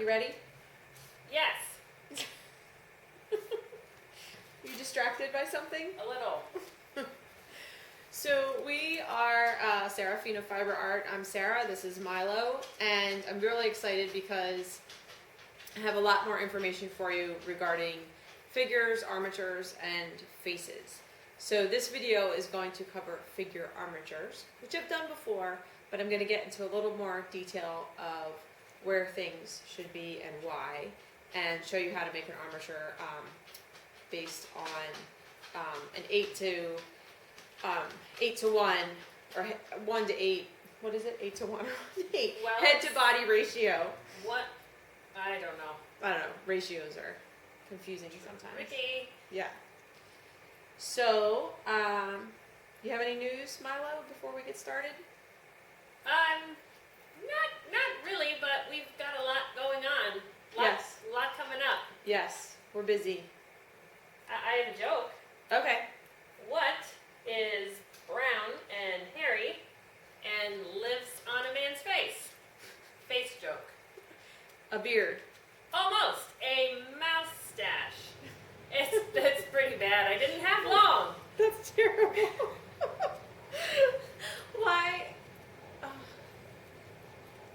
ready? Yes. You distracted by something? A little. So we are Sarafina Fiber Art. I'm Sarah, this is Milo, and I'm really excited because I have a lot more information for you regarding figures, armatures, and faces. So this video is going to cover figure armatures, which I've done before, but I'm going to get into a little more detail of where things should be and why, and show you how to make an armature based on an 8 to 1 or 1 to 8. What is it? 8 to 1 or 1 to 8? Well, head to body ratio. What? I don't know. I don't know. Ratios are confusing sometimes. Ricky. Yeah. So, you have any news, Milo, before we get started? Not really, but we've got a lot going on. Yes. A lot coming up. Yes, we're busy. I have a joke. Okay. What is brown and hairy and lives on a man's face? Face joke. A beard. Almost. A moustache. It's pretty bad. I didn't have long. That's terrible. Why? Oh.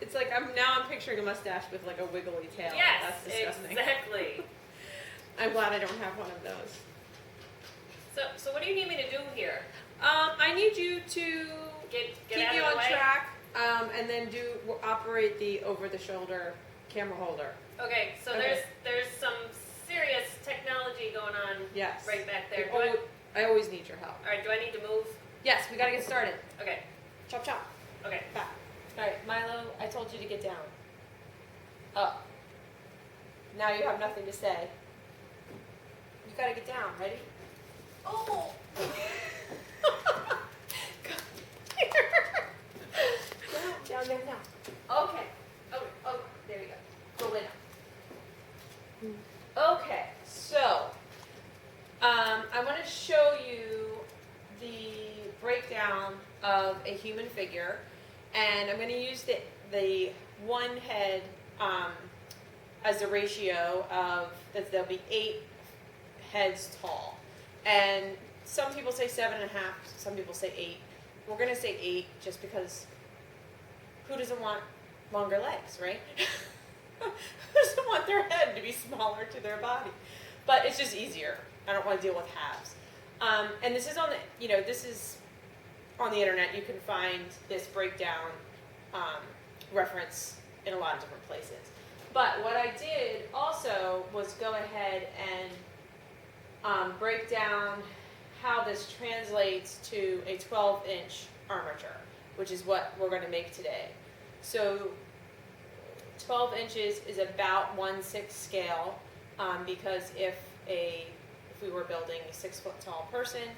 It's like I'm picturing a mustache with like a wiggly tail. Yes, That's disgusting. exactly. I'm glad I don't have one of those. So what do you need me to do here? I need you to Get keep out you of the on way? track, and then operate the over-the-shoulder camera holder. Okay, so Okay. there's some serious technology going on Yes. right back there. I always need your help. All right, do I need to move? Yes, we gotta get started. Okay, Chop chop. okay. Back. All right, Milo, I told you to get down. Up. Now you have nothing to say. You gotta get down. Ready? Oh. Come here. Down, now. Okay. Oh, there you go. Go lay down. Okay, so I want to show you the breakdown of a human figure, and I'm going to use the one head as a ratio of that there'll be 8 heads tall, and some people say 7.5, some people say 8. We're going to say 8 just because who doesn't want longer legs, right? Who doesn't want their head to be smaller to their body? But it's just easier. I don't want to deal with halves. And this is on the internet. You can find this breakdown reference in a lot of different places. But what I did also was go ahead and break down how this translates to a 12-inch armature, which is what we're going to make today. So 12 inches is about 1/6 scale, because if we were building a 6 foot tall person,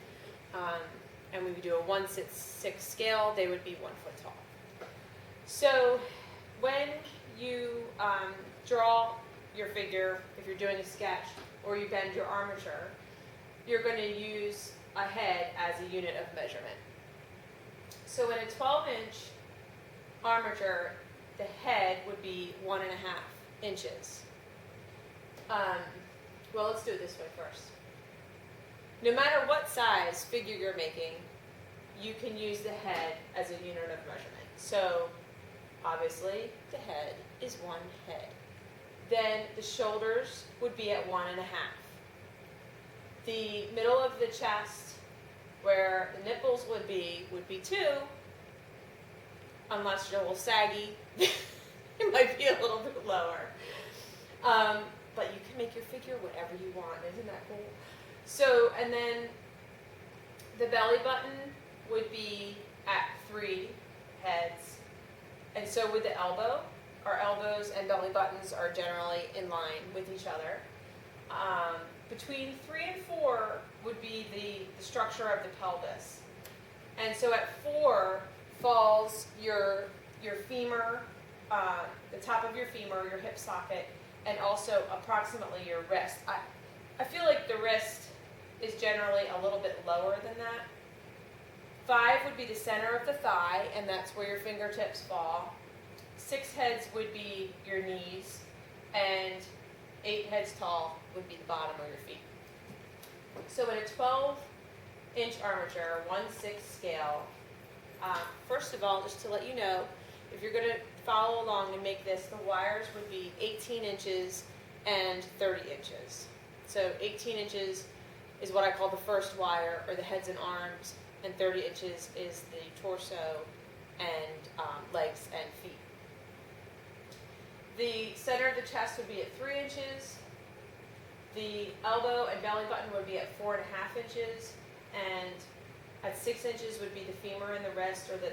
and we would do a 1/6 scale, they would be 1 foot tall. So when you draw your figure, if you're doing a sketch or you bend your armature, you're going to use a head as a unit of measurement. So in a 12-inch armature, the head would be 1.5 inches. Well, let's do it this way first. No matter what size figure you're making, you can use the head as a unit of measurement. So obviously the head is 1 head. Then the shoulders would be at 1.5. The middle of the chest, where the nipples would be 2, unless you're a little saggy. It might be a little bit lower. But you can make your figure whatever you want. Isn't that cool? So, and then the belly button would be at 3 heads. And so with the elbow, our elbows and belly buttons are generally in line with each other. Between 3 and 4 would be the structure of the pelvis. And so at 4 falls your femur, the top of your femur, your hip socket, and also approximately your wrist. I feel like the wrist is generally a little bit lower than that. 5 would be the center of the thigh, and that's where your fingertips fall. 6 heads would be your knees. and 8 heads tall would be the bottom of your feet. So in a 12-inch armature, 1/6 scale, first of all, just to let you know, if you're going to follow along and make this, the wires would be 18 inches and 30 inches. So 18 inches is what I call the first wire, or the heads and arms, and 30 inches is the torso and legs and feet. The center of the chest would be at 3 inches. The elbow and belly button would be at 4.5 inches, and at 6 inches would be the femur and the wrist, or the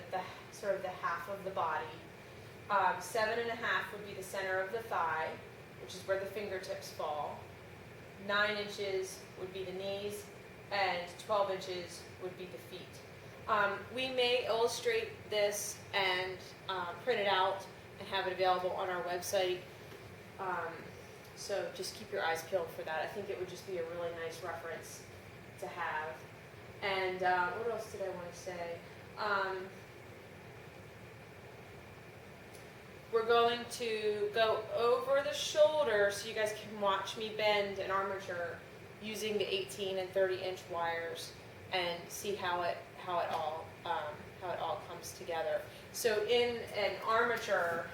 sort of the half of the body. 7.5 would be the center of the thigh, which is where the fingertips fall. 9 inches would be the knees, and 12 inches would be the feet. We may illustrate this and print it out and have it available on our website. So just keep your eyes peeled for that. I think it would just be a really nice reference to have. And what else did I want to say? We're going to go over the shoulder so you guys can watch me bend an armature using the 18 and 30-inch wires and see how it all comes together. So in an armature,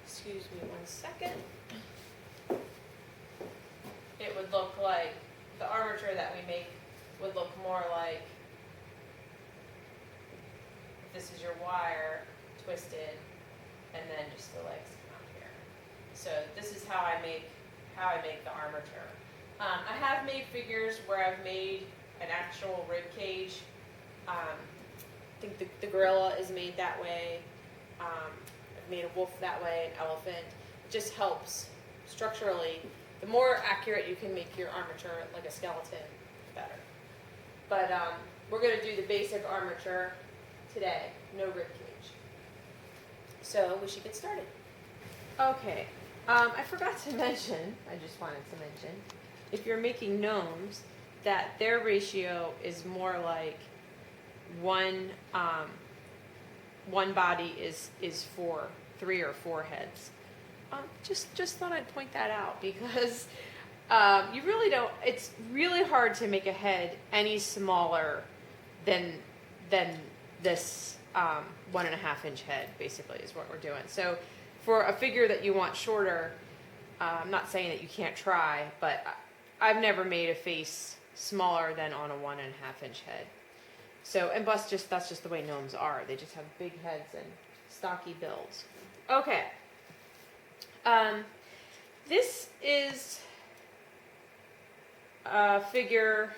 excuse me 1 second. It would look like the armature that we make would look more like, if this is your wire twisted, and then just the legs come out here. So this is how I make the armature. I have made figures where I've made an actual rib cage. I think the gorilla is made that way. I've made a wolf that way, an elephant. It just helps structurally. The more accurate you can make your armature, like a skeleton, the better. But we're going to do the basic armature today, no rib cage. So we should get started. Okay, I forgot to mention, I just wanted to mention, if you're making gnomes, that their ratio is more like one body is for 3 or 4 heads. Just thought I'd point that out because you really don't. It's really hard to make a head any smaller than this 1.5-inch head. Basically, is what we're doing. So for a figure that you want shorter, I'm not saying that you can't try, but I've never made a face smaller than on a 1.5-inch head. So, and plus, that's just the way gnomes are. They just have big heads and stocky builds. Okay. This is a figure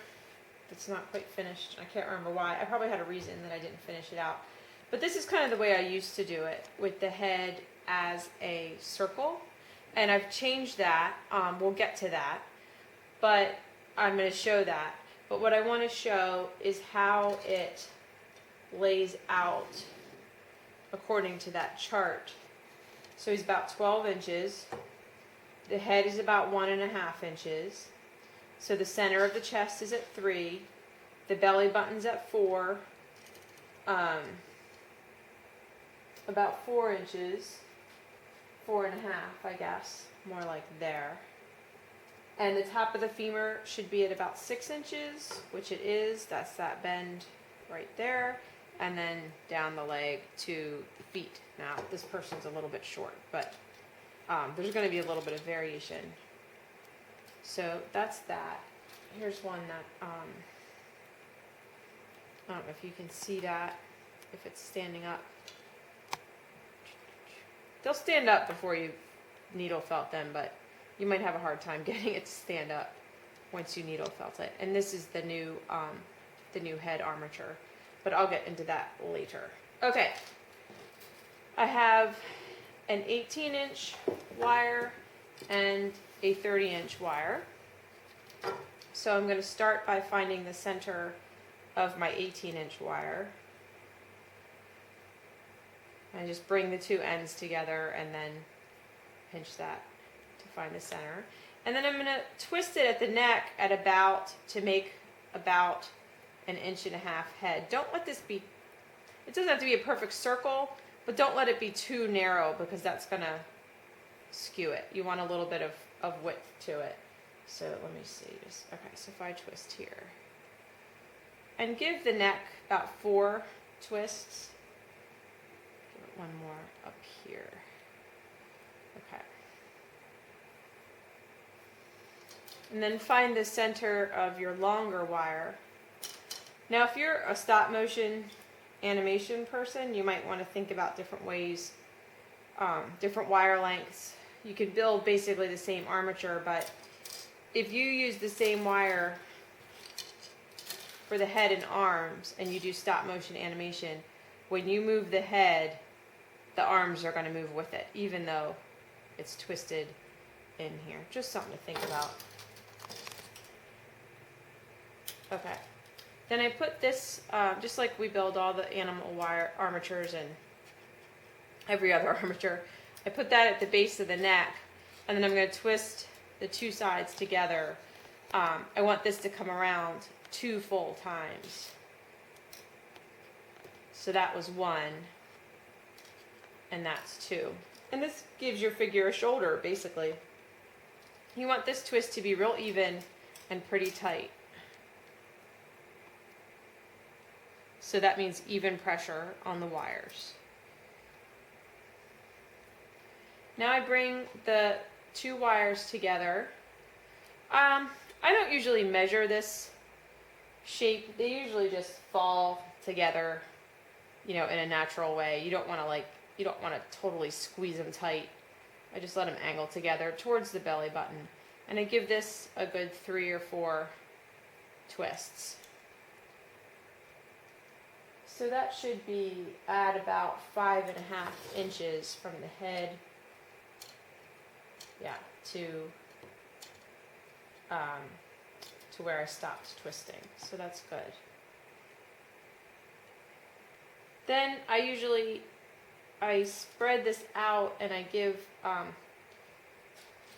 that's not quite finished. I can't remember why. I probably had a reason that I didn't finish it out. But this is kind of the way I used to do it, with the head as a circle. And I've changed that. We'll get to that. But I'm going to show that. But what I want to show is how it lays out according to that chart. So he's about 12 inches. The head is about 1.5 inches. So the center of the chest is at 3. The belly button's at 4. About 4 inches. 4.5, I guess. More like there. And the top of the femur should be at about 6 inches, which it is. That's that bend right there. And then down the leg to the feet. Now, this person's a little bit short, but there's going to be a little bit of variation. So that's that. Here's one that, I don't know if you can see that, if it's standing up. They'll stand up before you needle felt them, but you might have a hard time getting it to stand up once you needle felt it. And this is the new head armature, but I'll get into that later. Okay, I have an 18-inch wire and a 30-inch wire. So I'm going to start by finding the center of my 18-inch wire. And just bring the two ends together and then pinch that to find the center. And then I'm going to twist it at the neck at about, to make about 1.5 inches head. Don't let this be, it doesn't have to be a perfect circle, But don't let it be too narrow because that's gonna skew it. You want a little bit of width to it. So let me see, okay, so if I twist here. And give the neck about 4 twists. Give it one more up here. Okay. And then find the center of your longer wire. Now if you're a stop motion animation person, you might want to think about different ways, different wire lengths. You could build basically the same armature, but if you use the same wire for the head and arms and you do stop motion animation, when you move the head, the arms are going to move with it, even though it's twisted in here. Just something to think about. Okay. Then I put this, just like we build all the animal wire armatures and every other armature, I put that at the base of the neck, and then I'm going to twist the 2 sides together. I want this to come around 2 full times. So that was 1, and that's 2. And this gives your figure a shoulder, basically. You want this twist to be real even and pretty tight. So that means even pressure on the wires. Now I bring the 2 wires together. I don't usually measure this shape. They usually just fall together, you know, in a natural way. You don't want to totally squeeze them tight. I just let them angle together towards the belly button. And I give this a good 3 or 4 twists. So that should be at about 5.5 inches from the head, to where I stopped twisting. So that's good. Then I spread this out and I give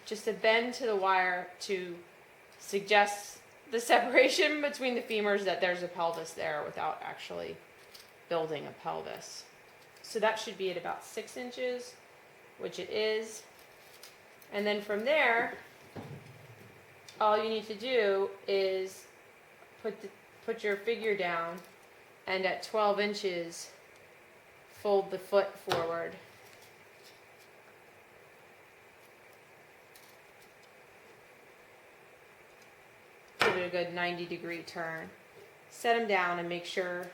just a bend to the wire to suggest the separation between the femurs, that there's a pelvis there without actually building a pelvis. So that should be at about 6 inches, which it is. And then from there, all you need to do is put your figure down, and at 12 inches, fold the foot forward. Give it a good 90-degree turn. Set him down and make sure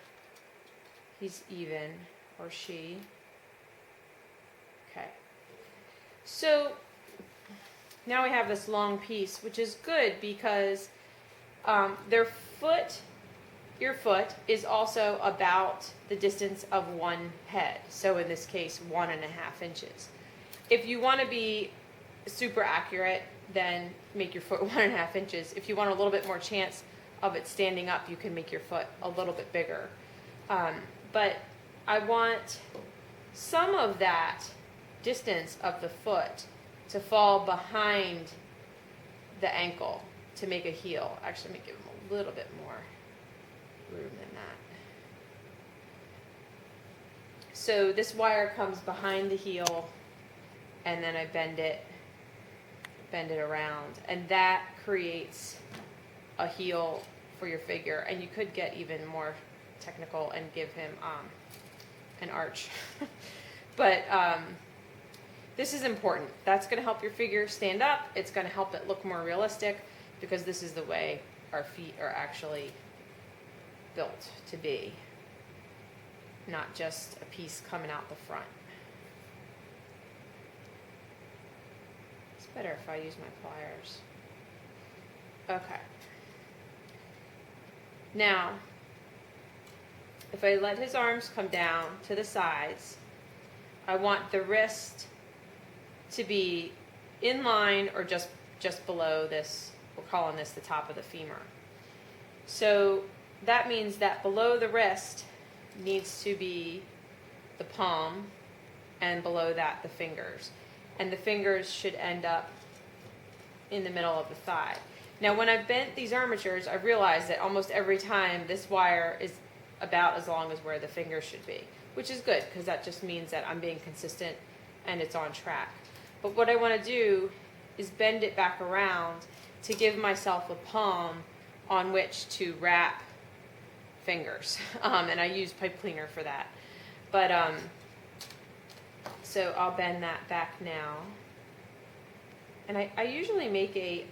he's even, or she. Okay. So now we have this long piece, which is good because your foot is also about the distance of one head. So in this case, 1.5 inches. If you want to be super accurate, then make your foot 1.5 inches. If you want a little bit more chance of it standing up, you can make your foot a little bit bigger. But I want some of that distance of the foot to fall behind the ankle to make a heel. Actually, let me give him a little bit more room than that. So this wire comes behind the heel, and then I bend it around, and that creates a heel for your figure. And you could get even more technical and give him an arch. But this is important. That's going to help your figure stand up. It's going to help it look more realistic, because this is the way our feet are actually built to be, not just a piece coming out the front. It's better if I use my pliers. Okay. Now, if I let his arms come down to the sides, I want the wrist to be in line or just below this. We're calling this the top of the femur. So that means that below the wrist needs to be the palm, and below that the fingers. And the fingers should end up in the middle of the thigh. Now when I've bent these armatures, I've realized that almost every time this wire is about as long as where the fingers should be. which is good because that just means that I'm being consistent and it's on track. But what I want to do is bend it back around to give myself a palm on which to wrap fingers. And I use pipe cleaner for that. But so I'll bend that back now. And I usually make a,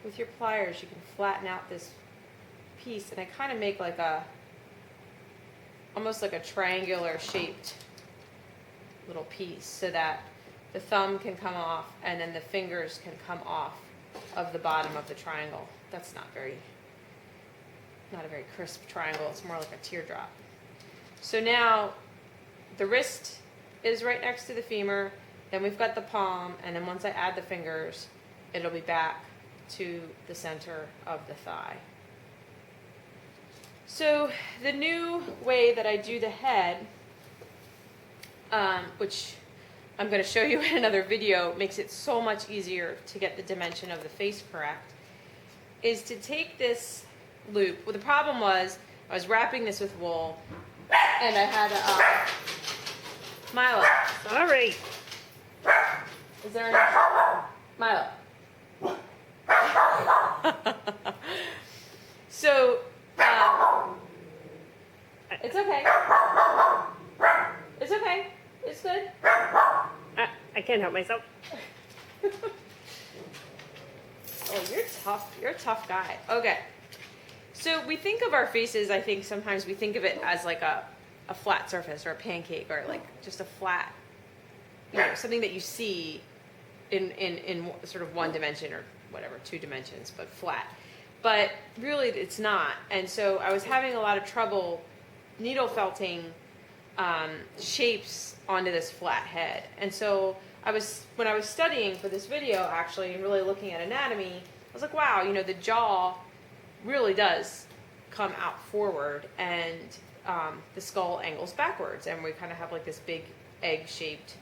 with your pliers, you can flatten out this piece, and I kind of make like a, almost like a triangular shaped little piece so that the thumb can come off and then the fingers can come off of the bottom of the triangle. That's not a very crisp triangle, it's more like a teardrop. So now the wrist is right next to the femur, then we've got the palm, and then once I add the fingers, it'll be back to the center of the thigh. So the new way that I do the head, which I'm going to show you in another video, makes it so much easier to get the dimension of the face correct, is to take this loop. Well, the problem was I was wrapping this with wool, and I had Milo. Sorry. Is there any Milo? So it's okay. It's okay. It's good. I can't help myself. Oh, you're tough. You're a tough guy. Okay. So we think of our faces, I think sometimes we think of it as like a flat surface or a pancake or like just a flat, something that you see in sort of one dimension or whatever, 2 dimensions, but flat. But really it's not. And so I was having a lot of trouble needle felting shapes onto this flat head. And so when I was studying for this video actually and really looking at anatomy, I was like, wow, the jaw really does come out forward and the skull angles backwards, and we kind of have like this big egg-shaped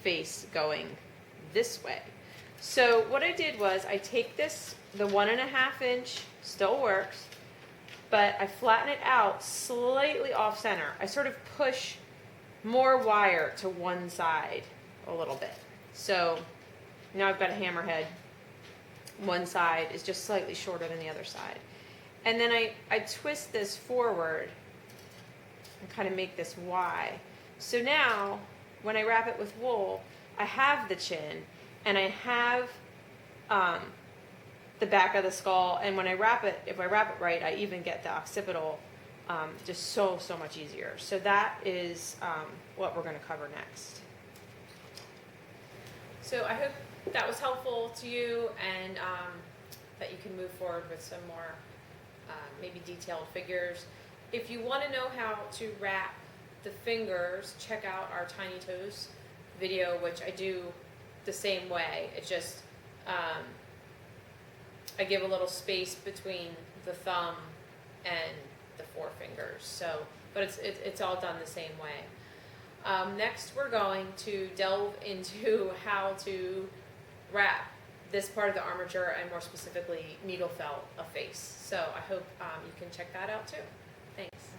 face going this way. So what I did was I take this, the 1.5 inch still works, but I flatten it out slightly off center. I sort of push more wire to one side a little bit. So now I've got a hammerhead. One side is just slightly shorter than the other side. And then I twist this forward and kind of make this Y. So now when I wrap it with wool, I have the chin and I have the back of the skull, and when I wrap it, if I wrap it right, I even get the occipital just so much easier. So that is what we're going to cover next. So I hope that was helpful to you, and that you can move forward with some more maybe detailed figures. If you want to know how to wrap the fingers, check out our Tiny Toes video, which I do the same way. It's just I give a little space between the thumb and the forefingers. So, but it's all done the same way. Next, we're going to delve into how to wrap this part of the armature, and more specifically, needle felt a face. So I hope you can check that out too. Thanks.